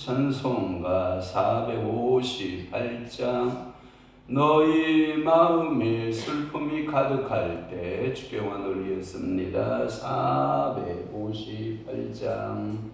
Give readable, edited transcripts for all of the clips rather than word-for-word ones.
찬송가 458장 너희 마음에 슬픔이 가득할 때 주께 원하리였습니다. 458장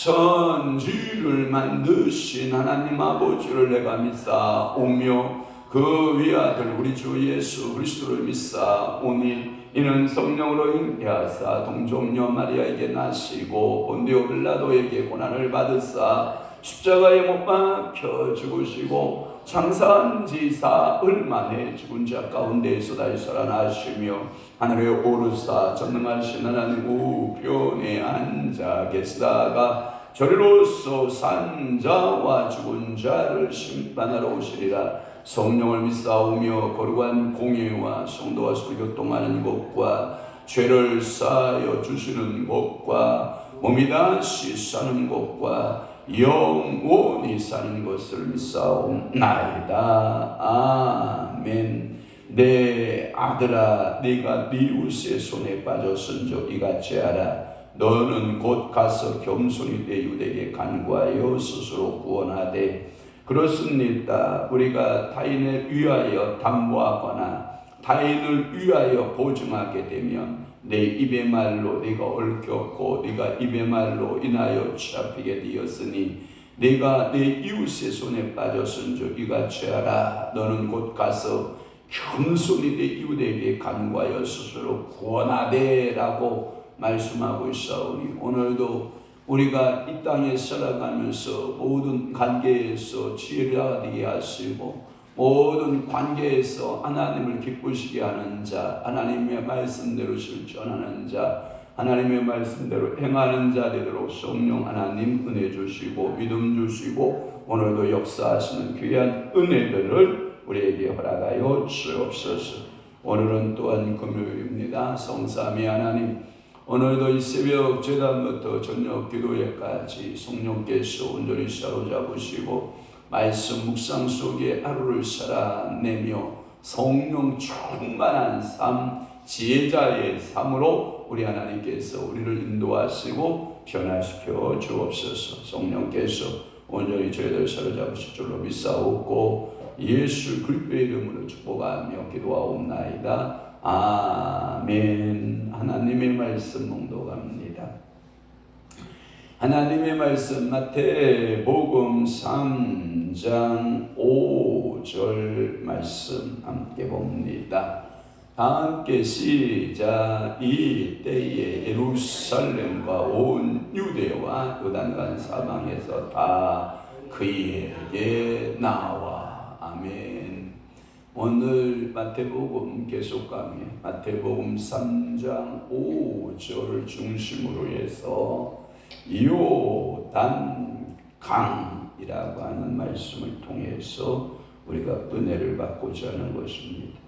천지를 만드신 하나님 아버지를 내가 믿사오며 그 위아들 우리 주 예수 그리스도를 믿사오니 이는 성령으로 잉태하사 동정녀 마리아에게 나시고 본디오 빌라도에게 고난을 받으사 십자가에 못 박혀 죽으시고 장사한 지 사흘 만에 죽은 자 가운데에서 다시 살아나시며 하늘에 오르사 전능하신 하나님 우편에 앉아 계시다가 저리로서 산 자와 죽은 자를 심판하러 오시리라. 성령을 믿사오며 거룩한 공예와 성도와 교통하는 것과 죄를 사하여 주시는 것과 몸이 다시 사는 것과 영원히 사는 것을 믿사옵나이다. 아멘. 내 아들아, 네가 네 이웃의 손에 빠졌은즉 이같이 하라. 너는 곧 가서 겸손히 내 유대에게 간구하여 스스로 구원하되, 그렇습니다. 우리가 타인을 위하여 담보하거나 타인을 위하여 보증하게 되면 내 입의 말로 네가 얽혔고 네가 입의 말로 인하여 취합히게 되었으니 네가 내 이웃의 손에 빠졌은즉 이같이 하라. 너는 곧 가서 겸손히 내 이웃에게 간구하여 스스로 구원하되 라고 말씀하고 있사오니, 오늘도 우리가 이 땅에 살아가면서 모든 관계에서 지혜를 얻게 하시고 모든 관계에서 하나님을 기쁘시게 하는 자, 하나님의 말씀대로 실천하는 자, 하나님의 말씀대로 행하는 자 되도록 성령 하나님 은혜 주시고 믿음 주시고 오늘도 역사하시는 귀한 은혜들을 우리에게 허락하여 주옵소서. 오늘은 또한 금요일입니다. 성삼위 하나님, 오늘도 이 새벽 제단부터 저녁 기도회까지 성령께서 온전히 사로잡으시고 말씀 묵상 속에 하루를 살아내며 성령 충만한 삶, 지혜자의 삶으로 우리 하나님께서 우리를 인도하시고 변화시켜 주옵소서. 성령께서 온전히 저희들 사로잡으실 줄로 믿사옵고 예수 그리스도의 이름으로 축복하며 기도하옵나이다. 아멘. 하나님의 말씀 몽독합니다. 하나님의 말씀 마태복음 3장 5절 말씀 함께 봅니다. 다 함께 시작. 이때에 예루살렘과 온 유대와 요단강 사방에서 다 그에게 나와. 아멘. 오늘 마태복음 계속 강의, 마태복음 3장 5절을 중심으로 해서 요단강이라고 하는 말씀을 통해서 우리가 은혜를 받고자 하는 것입니다.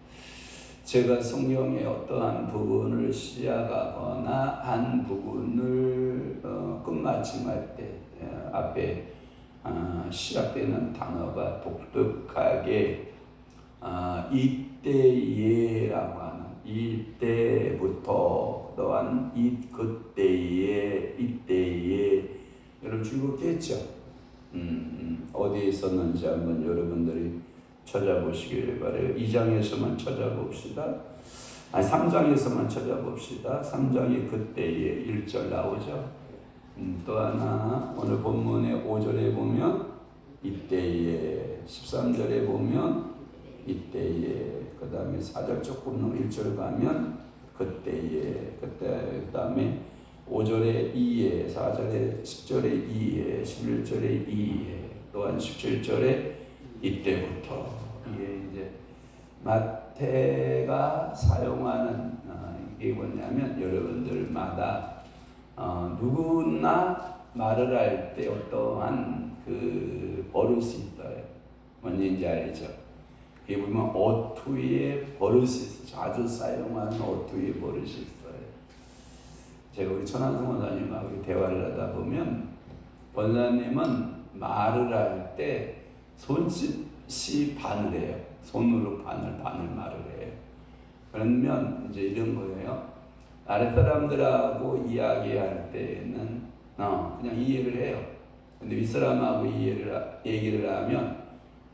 제가 성경의 어떠한 부분을 시작하거나 한 부분을 끝마침할 때 앞에 시작되는 단어가 독특하게 이때에라고 하는, 이때부터 또한 그때에, 이때에, 여러분 즐겁겠죠? 어디에 있었는지 한번 여러분들이 찾아보시기를 바라요. 2장에서만 찾아봅시다. 3장에서만 찾아봅시다. 3장이 그때에 1절 나오죠. 또 하나 오늘 본문의 5절에 보면 이때에, 13절에 보면 이때에, 그 다음에 4절 조금 1절 가면 그때에, 그 다음에 5절에 이에, 4절에 10절에 이에, 11절에 이에, 또한 17절에 이때부터. 이게 이제 마태가 사용하는 이게 뭐냐면 여러분들마다 누구나 말을 할 때 어떠한 그 버릇이 있어요. 뭔지 알죠? 그게 보면 어투의 버릇이 있어요. 자주 사용하는 어투의 버릇이 있어요. 제가 우리 천안성 원사님하고 대화를 하다 보면 원사님은 말을 할 때 손짓이 반을 해요. 손으로 반을 말을 해요. 그러면 이제 이런 거예요. 아랫사람들하고 이야기할 때는 그냥 이해를 해요. 근데 윗사람하고 얘기를 하면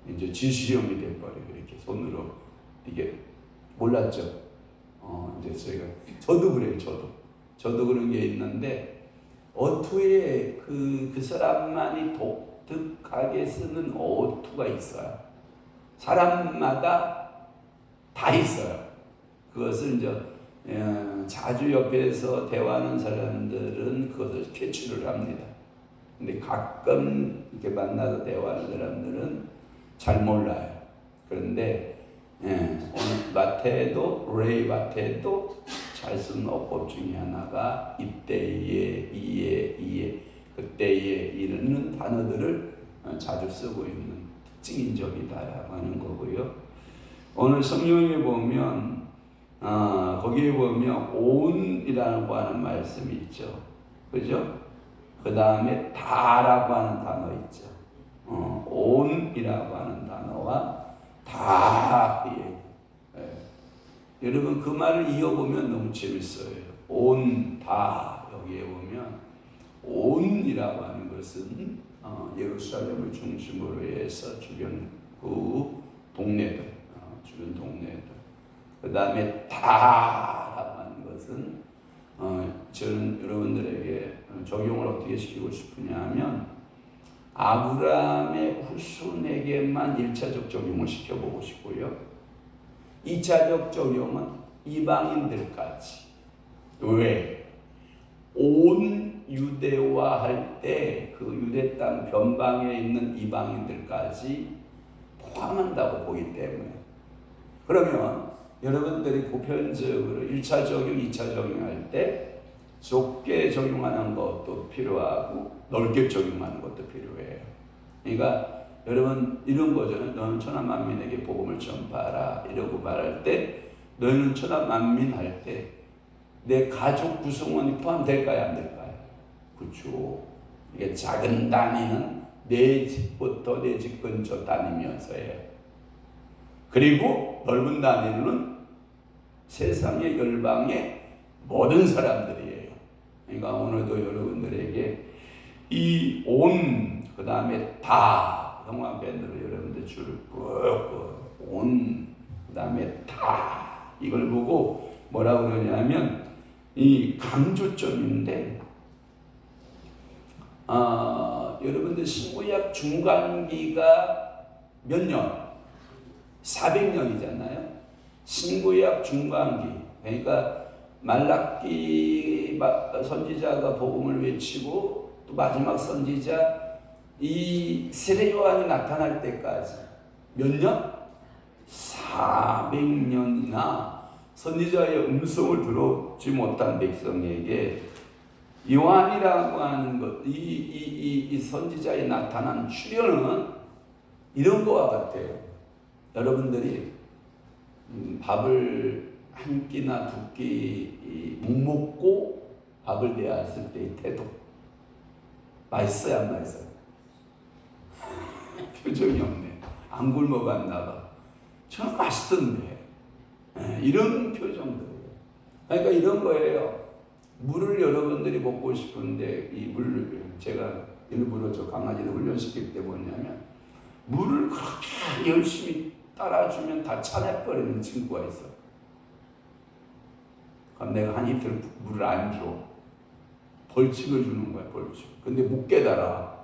이제 지시형이 돼버려요. 이렇게 손으로. 이게 몰랐죠? 이제 저도 그래요. 저도 그런 게 있는데 어투에 그 사람만이 독특하게 쓰는 어투가 있어요. 사람마다 다 있어요. 그것을 이제 자주 옆에서 대화하는 사람들은 그것을 캐치를 합니다. 근데 가끔 이렇게 만나서 대화하는 사람들은 잘 몰라요. 그런데 오늘 마태도 잘 쓰는 어법 중에 하나가 이때에, 이에, 그때에 이르는 단어들을 자주 쓰고 있는 특징인 점이다라고 하는 거고요. 오늘 성경에 보면 거기에 보면 온이라고 하는 말씀이 있죠. 그죠? 그 다음에 다라고 하는 단어 있죠. 온이라고 하는 단어와 다 그 얘기. 여러분 그 말을 이어보면 너무 재밌어요. 온, 다. 여기에 보면 온이라고 하는 것은 예루살렘을 중심으로 해서 주변 그 동네들, 주변 동네들. 그 다음에 다라고 하는 것은 저는 여러분들에게 적용을 어떻게 시키고 싶으냐 하면 아브라함의 후손에게만 1차적 적용을 시켜보고 싶고요. 2차적 적용은 이방인들까지. 왜? 온 유대화 할 때 그 유대 땅 변방에 있는 이방인들까지 포함한다고 보기 때문에. 그러면 여러분들이 보편적으로 1차 적용, 2차 적용할 때 좁게 적용하는 것도 필요하고 넓게 적용하는 것도 필요해요. 그러니까 여러분 이런 거죠. 너는 천하 만민에게 복음을 전파하라 이러고 말할 때 너는 천하 만민 할 때 내 가족 구성원이 포함될까요? 안 될까요? 그렇죠. 이게 작은 단위는 내 집부터 내 집 근처 다니면서예요. 그리고 넓은 단위는 세상의 열방의 모든 사람들이에요. 그러니까 오늘도 여러분들에게 이 온, 그 다음에 다, 형광펜으로 여러분들 줄을 꾹꾹 온, 그 다음에 다 이걸 보고 뭐라고 그러냐면 이 강조점인데 여러분들 신구약 중간기가 몇 년? 400년이잖아요. 신구약 중간기. 그러니까 말라기 선지자가 복음을 외치고 또 마지막 선지자 이 세례 요한이 나타날 때까지 몇 년? 400년이나 선지자의 음성을 들어지 못한 백성에게 요한이라고 하는 것, 이 선지자에 나타난 출현은 이런 거와 같아요. 여러분들이 밥을 한 끼나 두 끼 못 먹고 밥을 대했을 때의 태도 맛있어요, 안 맛있어요? 표정이 없네. 안 굶어갔나 봐. 저는 맛있던데. 이런 표정들이에요. 그러니까 이런 거예요. 물을 여러분들이 먹고 싶은데 이 물을 제가 일부러 저 강아지를 훈련시킬 때 뭐냐면 물을 그렇게 열심히 따라주면 다 차내버리는 친구가 있어. 그럼 내가 한 이틀 물을 안 줘. 벌칙을 주는 거야, 벌칙. 근데 못 깨달아.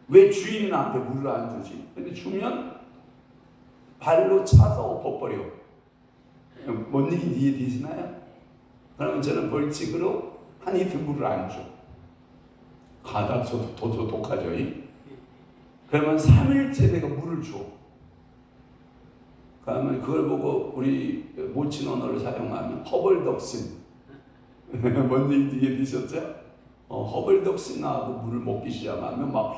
왜 주인이 나한테 물을 안 주지? 근데 주면 발로 차서 엎어버려. 뭔 얘기인지 이해되시나요? 그러면 저는 벌칙으로 한 이틀 물을 안 줘. 가다쳐도 더 독하죠. 그러면 3일째 내가 물을 줘. 그러면 그걸 보고 우리 모친 언어를 사용하면 허벌덕신. 뭔 얘기인지 이해되셨죠? 허벌덕신 나하고 물을 먹기 시작하면 막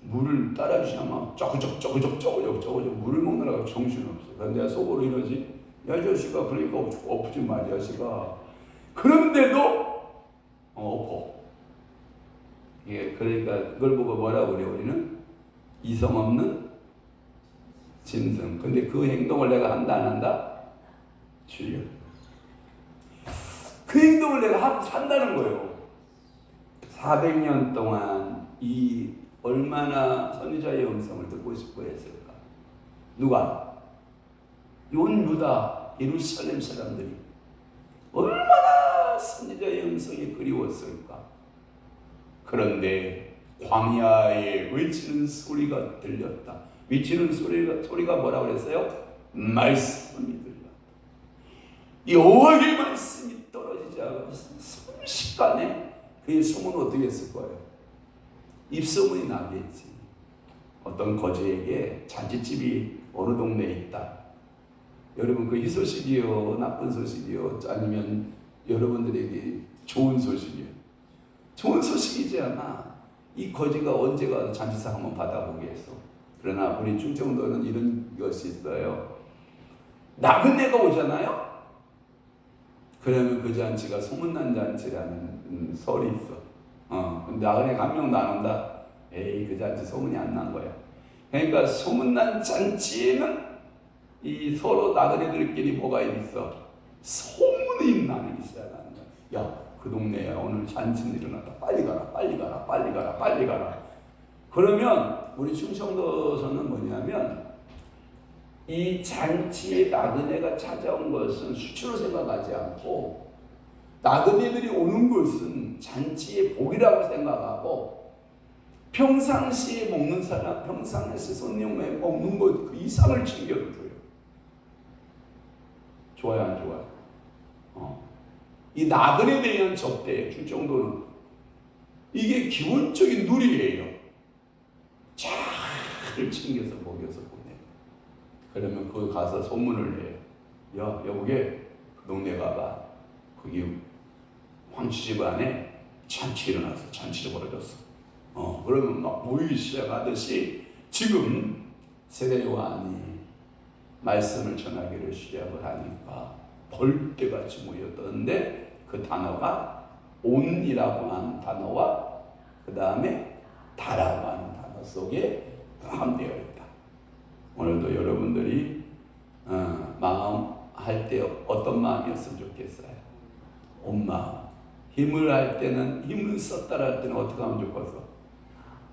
물을 따라주기 시작하면 쪼그쪼그 물을 먹느라고 정신없어. 그래서 내가 속으로 이러지. 야, 이 자식아, 그러니까 엎지 마, 이 자식아. 그런데도 엎어. 예, 그러니까 그걸 보고 뭐라고 그래, 우리는? 이성 없는 짐승. 근데 그 행동을 내가 한다, 안 한다? 주여. 그 행동을 내가 산다는 거예요. 400년 동안 이 얼마나 선지자의 음성을 듣고 싶어 했을까? 누가? 온 유다 예루살렘 사람들이 얼마나 선지자의 음성이 그리웠을까? 그런데 광야에 외치는 소리가 들렸다. 외치는 소리가 뭐라고 그랬어요? 말씀이 들렸다. 여호와의 말씀이 떨어지지 않아 순식간에 그의 소문은 어떻게 했을 거예요? 입소문이 나겠지. 어떤 거지에게 잔치집이 어느 동네에 있다. 여러분 그 이 소식이요, 나쁜 소식이요, 아니면 여러분들에게 좋은 소식이요? 좋은 소식이지 않아. 이 거지가 언제 가서 잔치상 한번 받아보겠어. 그러나 우리 충청도는 이런 것이 있어요. 나그네가 오잖아요. 그러면 그 잔치가 소문난 잔치라는 설이 있어. 나그네가 한 명도 안 온다. 에이, 그 잔치 소문이 안 난 거야. 그러니까 소문난 잔치에는 이 서로 나그네들끼리 뭐가 있어? 소문이 나기 시작하는 거야. 야, 그 동네야 오늘 잔치는 일어났다. 빨리 가라, 빨리 가라, 빨리 가라, 빨리 가라. 그러면 우리 충청도서는 뭐냐면 이 잔치에 나그네가 찾아온 것은 수치로 생각하지 않고 나그네들이 오는 것은 잔치의 복이라고 생각하고 평상시에 먹는 사람, 평상시에 손님에 먹는 것 그 이상을 챙겨줘요. 좋아요, 안 좋아요? 이 나그네에 대한 접대, 충청도는 이게 기본적인 누리예요. 잘 챙겨서 먹여서 보내요. 그러면 거기 가서 소문을 내요. 야, 여보게 그 동네 가봐. 거기 황치집 안에 잔치 일어났어. 잔치가 벌어졌어. 그러면 막 모이기 시작하듯이 지금 세례 요한이 말씀을 전하기를 시작을 하니까 벌떼같이 모였던데 그 단어가 온이라고 하는 단어와 그 다음에 다라고 하는 단어 속에 포함되어 있다. 오늘도 여러분들이 마음 할 때 어떤 마음이었으면 좋겠어요? 온 마음. 힘을 할 때는 힘을 썼다 할 때는 어떻게 하면 좋겠어?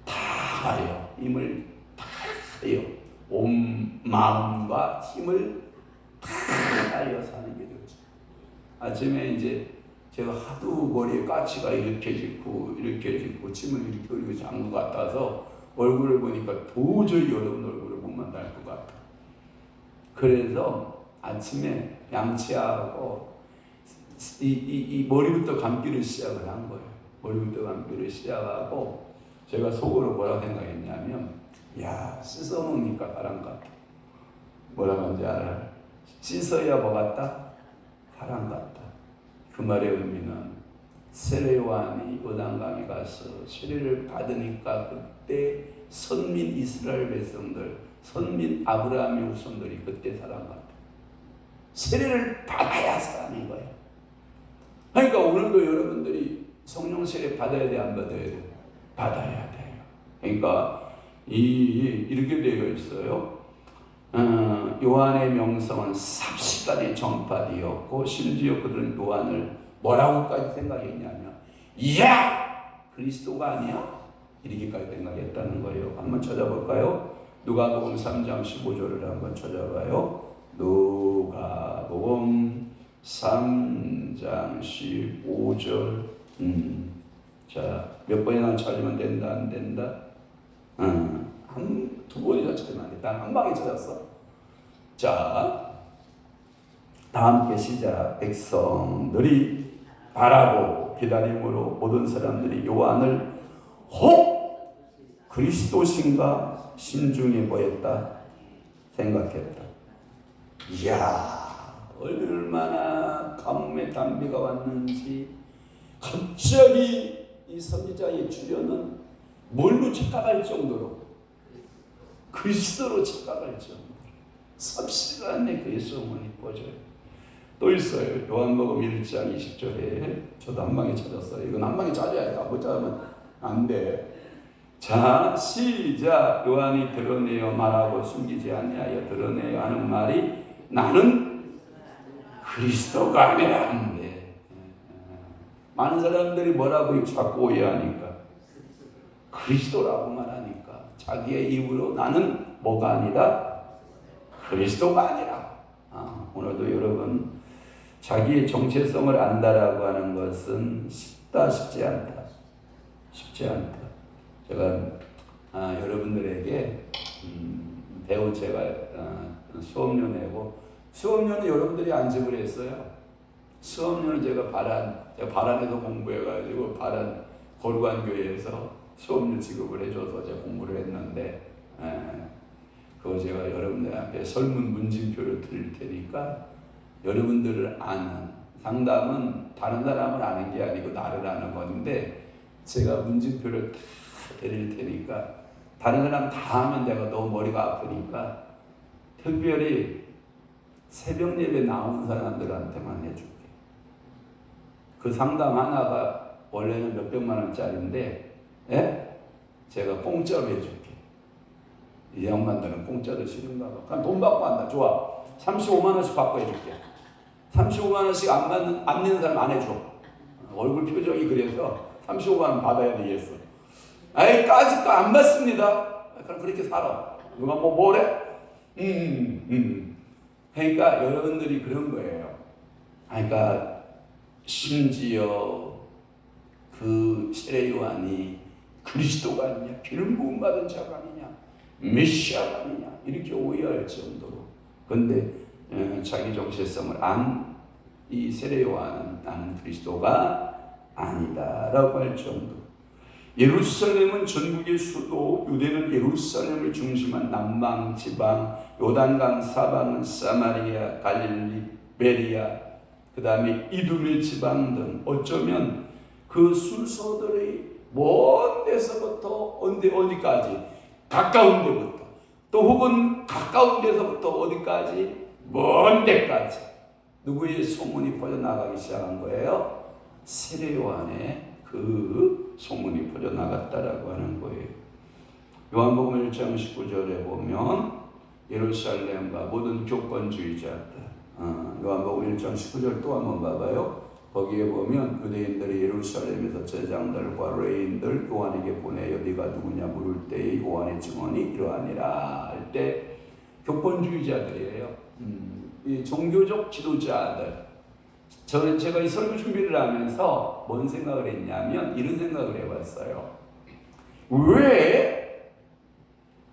다 해요. 힘을 다 해요. 온 마음과 힘을 다 하여 사는 게 좋죠. 아침에 이제 제가 하도 머리에 까치가 이렇게 짚고 침을 이렇게 흘리고 잔 것 같아서 얼굴을 보니까 도저히 여러분 얼굴을 못 만날 것 같아. 그래서 아침에 양치하고 이 머리부터 감기를 시작을 한 거예요. 머리부터 감기를 시작하고 제가 속으로 뭐라고 생각했냐면 야, 씻어놓으니까 사람 같다. 뭐라고 하는지 알아요? 씻어야 뭐 같다? 사람 같다. 그 말의 의미는 세례 요한이 요단강에 가서 세례를 받으니까 그때 선민 이스라엘 백성들, 선민 아브라함의 후손들이 그때 사람 같다. 세례를 받아야 사람인 거예요. 그러니까 오늘도 여러분들이 성령 세례 받아야 돼, 안 받아야 돼? 받아야 돼요. 그러니까 이렇게 되어 있어요. 요한의 명성은 삽시간에 전파되었고 심지어 그들은 요한을 뭐라고까지 생각했냐면 이야! 그리스도가 아니야? 이렇게까지 생각했다는 거예요. 한번 찾아볼까요? 누가복음 3장 15절을 한번 찾아봐요. 누가복음 3장 15절. 자, 몇 번이나 찾으면 된다, 안 된다? 두 번이나 찾으면 안 돼. 난 한 방에 찾았어. 자, 다 함께 시작. 백성들이 바라고 기다림으로 모든 사람들이 요한을 혹 그리스도신가 신중해 보였다 생각했다. 이야, 얼마나 가뭄의 단비가 왔는지 갑자기 이 선지자의 출현은 뭘로 착각할 정도로 그리스도로 착각할 정도로 삽시간에 그의 소문이 퍼져요. 또 있어요. 요한복음 1장 20절에 저도 한 방에 찾았어요. 이건 한 방에 찾아야 돼. 못 찾으면 안 돼. 자, 시작. 요한이 드러내어 말하고 숨기지 아니하여 드러내어 하는 말이 나는 그리스도가 아니라 하는데 많은 사람들이 뭐라고 자꾸 오해하니까 그리스도라고 말하니까 자기의 입으로 나는 뭐가 아니다? 그리스도가 아니라. 오늘도 여러분 자기의 정체성을 안다라고 하는 것은 쉽지 않다. 쉽지 않다. 제가 여러분들에게 배운 제가 수업료 내고 수업료는 여러분들이 안집을 했어요. 수업료는 제가 바란에서 공부해가지고 바란 거루관교회에서 수업료 지급을 해줘서 제가 공부를 했는데 그거 제가 여러분들 앞에 설문 문진표를 드릴 테니까 여러분들을 아는 상담은 다른 사람을 아는 게 아니고 나를 아는 건데 제가 문진표를 다 드릴 테니까 다른 사람 다 하면 내가 너무 머리가 아프니까 특별히 새벽 예배 나온 사람들한테만 해줄게. 그 상담 하나가 원래는 몇백만 원짜리인데, 예? 제가 공짜로 해줄게. 이 양반들은 공짜로 싫은가 봐. 그럼 돈 받고 한다. 좋아. 35만 원씩 받고 해줄게. 35만 원씩 안 내는 사람 안 해줘. 얼굴 표정이 그래서 35만 원 받아야 되겠어. 아이, 까짓 거 안 받습니다. 그럼 그렇게 살아. 누가 뭐래? 그러니까 여러분들이 그런 거예요. 그러니까 심지어 그 세례 요한이 그리스도가 아니냐, 기름 부음 받은 자가 아니냐, 메시아가 아니냐 이렇게 오해할 정도로. 근데 자기 정체성을 이 세례 요한은 나는 그리스도가 아니다라고 할 정도. 예루살렘은 전국의 수도, 유대는 예루살렘을 중심한 남방 지방, 요단강 사방은 사마리아, 갈릴리, 베리아, 그 다음에 이두메 지방 등 어쩌면 그 순서들이 먼 데서부터 어디까지, 가까운 데부터, 또 혹은 가까운 데서부터 어디까지, 먼 데까지 누구의 소문이 퍼져나가기 시작한 거예요? 세례 요한의 그 소문이 퍼져나갔다라고 하는 거예요. 요한복음 1장 19절에 보면 예루살렘과 모든 교권주의자들, 요한복음 1장 19절 또 한번 봐봐요. 거기에 보면 유대인들이 예루살렘에서 제장들과 레인들 요한에게 보내어 네가 누구냐 물을 때에 요한의 증언이 이러하니라 할 때 교권주의자들이에요. 이 종교적 지도자들. 제가 이 설교 준비를 하면서 뭔 생각을 했냐면 이런 생각을 해봤어요. 왜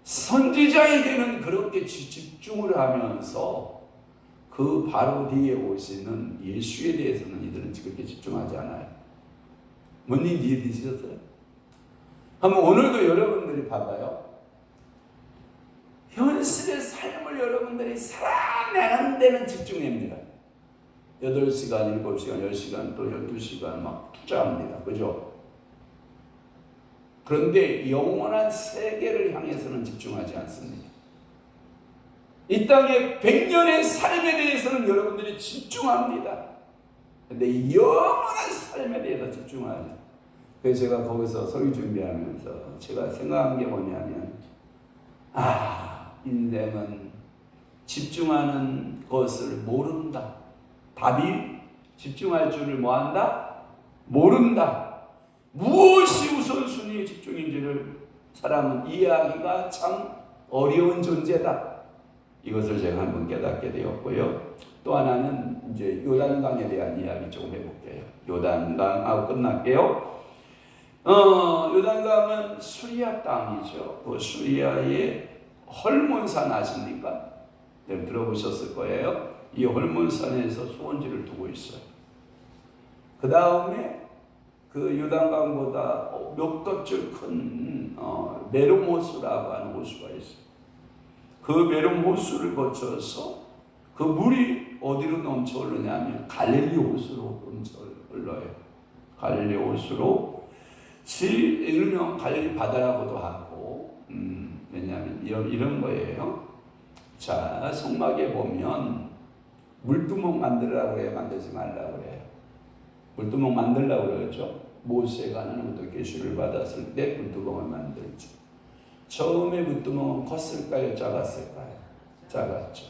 선지자에게는 그렇게 집중을 하면서 그 바로 뒤에 오시는 예수에 대해서는 이들은 그렇게 집중하지 않아요? 뭔 일인지 이해되시겠어요? 한번 오늘도 여러분들이 봐봐요. 현실의 삶을 여러분들이 살아내는 데는 집중합니다. 8시간, 7시간, 10시간, 또 12시간 막 투자합니다. 그죠? 그런데 영원한 세계를 향해서는 집중하지 않습니다. 이 땅의 100년의 삶에 대해서는 여러분들이 집중합니다. 근데 영원한 삶에 대해서 집중하죠. 그래서 제가 거기서 설교 준비하면서 제가 생각한 게 뭐냐면, 인생은 집중하는 것을 모른다. 답이 집중할 줄을 뭐한다? 모른다. 무엇이 우선순위의 집중인지를 사람은 이해하기가 참 어려운 존재다. 이것을 제가 한번 깨닫게 되었고요. 또 하나는 이제 요단강에 대한 이야기 조금 해볼게요. 요단강하고 끝날게요. 요단강은 수리아 땅이죠. 그 수리아의 헐몬산 아십니까? 네, 들어보셨을 거예요. 이 헐몬산에서 소원지를 두고 있어요. 그 다음에 그 요단강보다 몇 덧줄 큰 메롬 호수라고 하는 호수가 있어요. 그 메롬 호수를 거쳐서 그 물이 어디로 넘쳐 흐르냐면 갈릴리 호수로 넘쳐 흘러요. 갈릴리 호수로 일명 갈릴리 바다라고도 하고, 왜냐하면 이런 거예요. 자, 성막에 보면 물두멍 만들라고 해요? 만들지 말라고 해요? 물두멍 만들라고 그러죠. 모세가 하나님부터 계시를 받았을 때 물두멍을 만들죠. 처음에 물두멍은 컸을까요? 작았을까요? 작았죠.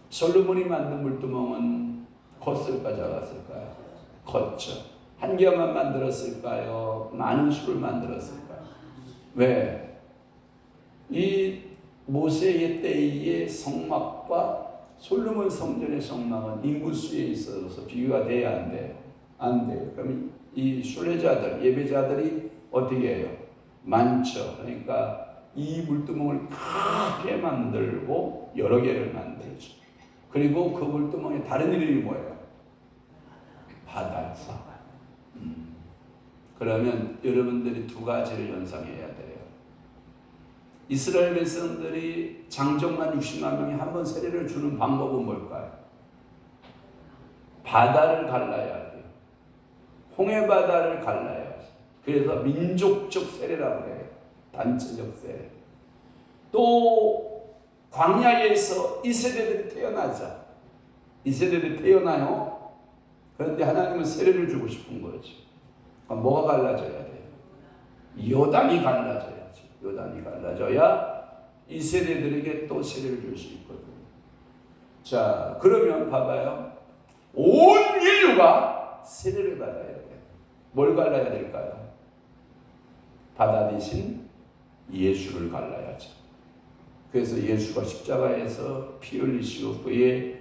솔로몬이 만든 물두멍은 컸을까? 작았을까요? 컸죠. 한 개만 만들었을까요? 많은 수를 만들었을까요? 왜? 이 모세의 때의 성막과 솔로몬 성전의 성막은 인구수에 있어서 비교가 돼야 안 돼요? 안 돼요. 그럼 이 순례자들, 예배자들이 어떻게 해요? 많죠. 그러니까 이 물두멍을 크게 만들고 여러 개를 만들죠. 그리고 그 물두멍의 다른 이름이 뭐예요? 바다사. 그러면 여러분들이 두 가지를 연상해야 돼요. 이스라엘 백성들이 장정만 60만 명이 한 번 세례를 주는 방법은 뭘까요? 바다를 갈라야 돼요. 홍해바다를 갈라야 돼요. 그래서 민족적 세례라고 해요. 단체적 세례. 또 광야에서 이 세대들이 태어나자 이 세대들이 태어나요. 그런데 하나님은 세례를 주고 싶은 거지. 그러니까 뭐가 갈라져야 돼요? 요단이 갈라져야지. 요단이 갈라져야 이 세대들에게 또 세례를 줄 수 있거든요. 자, 그러면 봐봐요. 온 인류가 세례를 받아야 돼요. 뭘 갈라야 될까요? 바다 대신 예수를 갈라야죠. 그래서 예수가 십자가에서 피 흘리시고 그의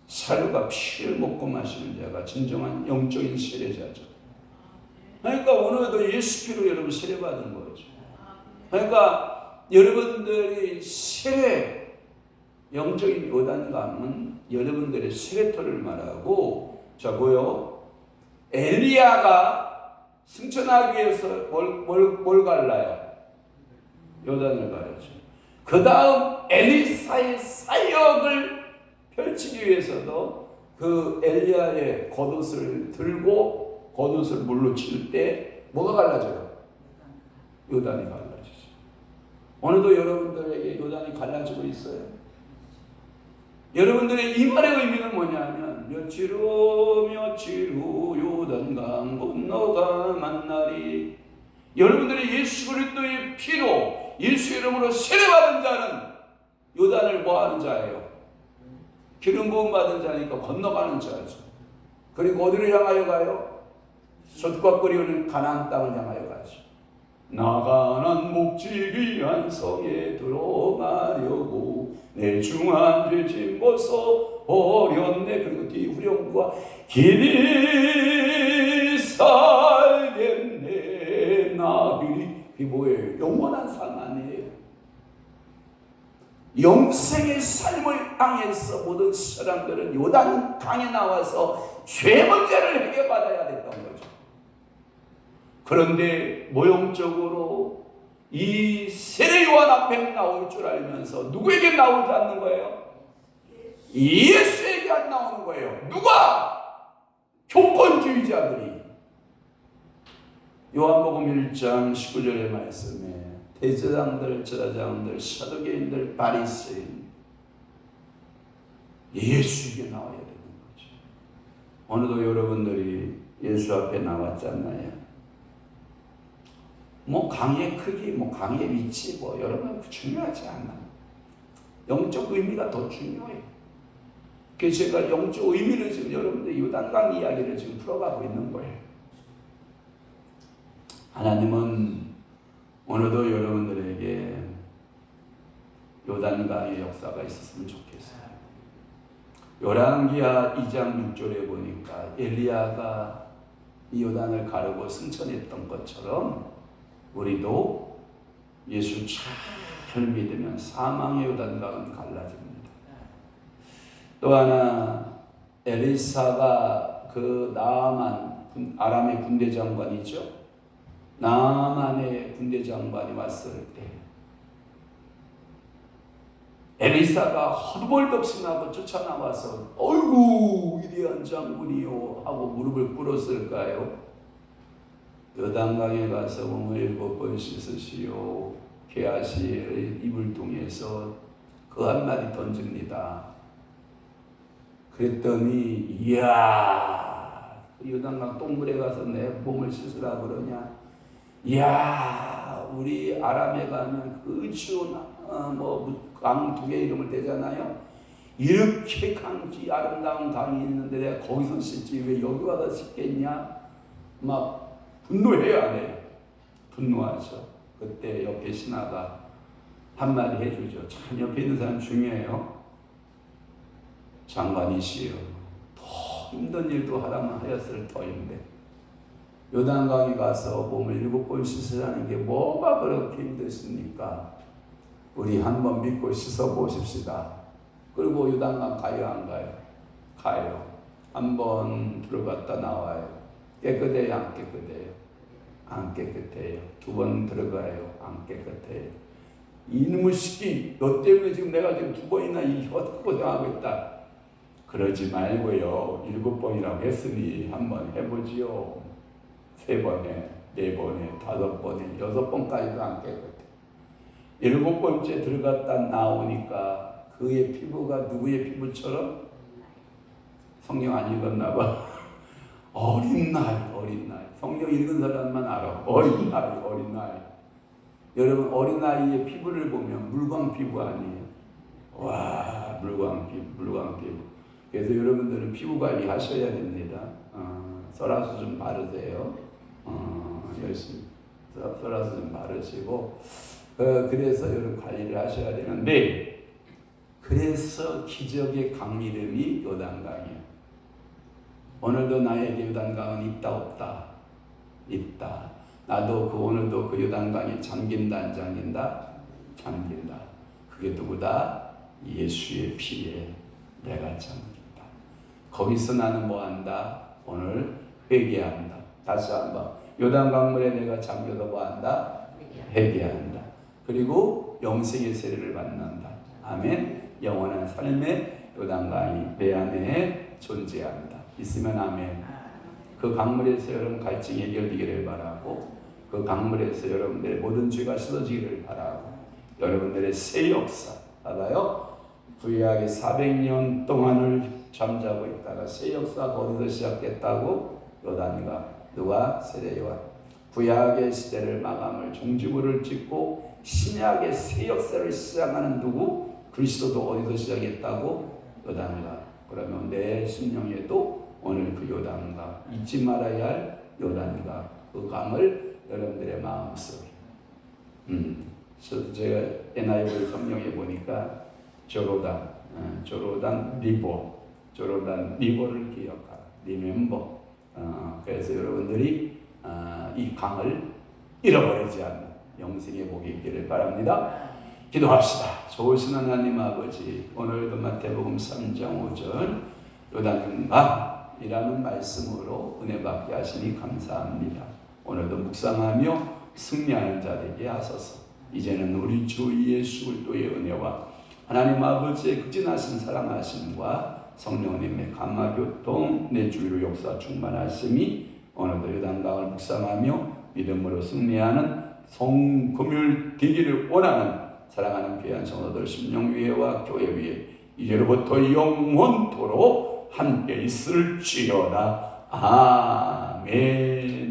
살과 피를 먹고 마시는 자가 진정한 영적인 세례자죠. 그러니까 오늘도 예수 피로 여러분 세례받은 거죠. 그러니까 여러분들이 세례, 영적인 요단강은 여러분들의 세례터를 말하고, 자 뭐요? 엘리야가 승천하기 위해서 뭘 갈라요? 요단을 가르죠. 그 다음 엘리사의 사역을 펼치기 위해서도 그 엘리야의 겉옷을 들고 겉옷을 물로 칠 때 뭐가 갈라져요? 요단이 갈라지죠. 오늘도 여러분들에게 요단이 갈라지고 있어요. 여러분들의 이 말의 의미는 뭐냐면 며칠 후 요단강 건너가 만나리. 여러분들이 예수 그리스도의 피로 예수 이름으로 세례받은 자는 요단을 뭐하는 자예요? 기름 부음 받은 자니까 건너가는 자죠. 그리고 어디를 향하여 가요? 젖과 꿀이 흐르는 가나안 땅을 향하여 가죠. 나가난 목지기한 성에 들어가려고 내 중한 죄짐 벗어 버렸네. 그리고 뒤 후렴구가 길이 살겠네 나길이. 그게 뭐예요? 영원한 삶 아니에요. 영생의 삶을 향해서 모든 사람들은 요단 강에 나와서 죄 문제를 해결받아야 됐던 거죠. 그런데 모형적으로 이 세례 요한 앞에 나올 줄 알면서 누구에게 나오지 않는 거예요? 예수에게 안 나오는 거예요. 누가? 교권주의자들이. 요한복음 1장 19절의 말씀에 대제사장들, 제사장들, 사두개인들, 바리새인 예수에게 나와야 되는 거죠. 오늘도 여러분들이 예수 앞에 나왔잖아요. 뭐 강의 크기, 뭐 강의 위치, 뭐 여러분 중요하지 않아요. 영적 의미가 더 중요해요. 그래서 제가 영적 의미를 지금 여러분들 요단강 이야기를 지금 풀어가고 있는 거예요. 하나님은 오늘도 여러분들에게 요단강의 역사가 있었으면 좋겠어요. 열왕기하 2장 6절에 보니까 엘리야가 이 요단을 가르고 승천했던 것처럼 우리도 예수 잘 믿으면 사망의 요단강은 갈라집니다. 또 하나 엘리사가 그 나아만 아람의 군대 장관이죠. 나아만의 군대 장관이 왔을 때 엘리사가 헛벌덕신하고 쫓아나와서 어이구 위대한 장군이요 하고 무릎을 꿇었을까요? 요단강에 가서 몸을 7번 씻으시오. 게하시의 입을 통해서 그 한마디 던집니다. 그랬더니 이야 요단강 똥물에 가서 내 몸을 씻으라 그러냐. 이야 우리 아람에 가면 그 추운 강 두 개 이름을 대잖아요. 이렇게 강지 아름다운 강이 있는데 내가 거기서 씻지 왜 여기 와서 씻겠냐. 막 분노해요 안 해요? 분노하죠. 그때 옆에 신하가 한마디 해주죠. 참 옆에 있는 사람 중요해요. 장관이시여 더 힘든 일도 하라면 하였을 터인데 요단강에 가서 몸을 7번 씻으라는 게 뭐가 그렇게 힘드십니까? 우리 한번 믿고 씻어 보십시다. 그리고 요단강 가요 안 가요? 가요. 한번 들어갔다 나와요. 깨끗해요 안 깨끗해요? 안 깨끗해요. 2번 들어가요. 안 깨끗해요. 이놈의 새끼 너 때문에 지금 내가 지금 2번이나 이 고생하고 있다. 그러지 말고요. 7번이라고 했으니 한번 해보지요. 3번에, 4번에, 5번에, 6번까지도 안 깨끗해. 7번째 들어갔다 나오니까 그의 피부가 누구의 피부처럼? 성경 안 읽었나 봐. 어린 나이. 성경 읽은 사람만 알아. 어린 나이. 여러분 어린 나이에 피부를 보면 물광 피부 아니에요. 와, 물광 피부. 그래서 여러분들은 피부 관리 하셔야 됩니다. 설화수 좀 바르세요. 열심히 설화수 좀 바르시고 그래서 여러분 관리를 하셔야 되는데, 그래서 기적의 강 이름이 요단강이에요. 오늘도 나에게 요단강은 있다 없다? 있다. 나도 오늘도 그 요단강에 잠긴다 안 잠긴다? 잠긴다. 그게 누구다? 예수의 피에 내가 잠긴다. 거기서 나는 뭐한다? 오늘 회개한다. 다시 한번 요단강물에 내가 잠겨서 뭐한다? 회개한다. 그리고 영생의 세례를 받는다. 아멘. 영원한 삶의 요단강이 내 안에 존재한다. 있으면 아멘. 그 강물에서 여러분 갈증이 해결되기를 바라고, 그 강물에서 여러분들의 모든 죄가 씻어지기를 바라고, 여러분들의 새 역사 봐봐요. 구약의 400년 동안을 잠자고 있다가 새 역사가 어디서 시작됐다고? 요단과 누가? 세례요한. 구약의 시대를 마감을 종지부를 찍고 신약의 새 역사를 시작하는 누구? 그리스도도 어디서 시작했다고? 요단과. 그러면 내 심령에도 오늘 그 요단과, 잊지 말아야 할 요단과 그 강을 여러분들의 마음속에 제가 NIV 성경에 보니까 조로단 리버를 기억하라. 리멤버. 그래서 여러분들이 이 강을 잃어버리지 않는 영생의 복이 있기를 바랍니다. 기도합시다. 좋으신 하나님 아버지, 오늘도 마태복음 3장 5절 요단강이라는 말씀으로 은혜 받게 하시니 감사합니다. 오늘도 묵상하며 승리하는 자 되게 하소서. 이제는 우리 주 예수 그리스도의 은혜와 하나님 아버지의 극진하신 사랑하심과 성령님의 감화교통, 내 주위로 역사 충만하심이 오늘도 요단강을 묵상하며 믿음으로 승리하는 성금요일 되기를 원하는 사랑하는 귀한 성도들 심령 위에와 교회 위에 이제로부터 영원토록 함께 있을지어다. 아멘.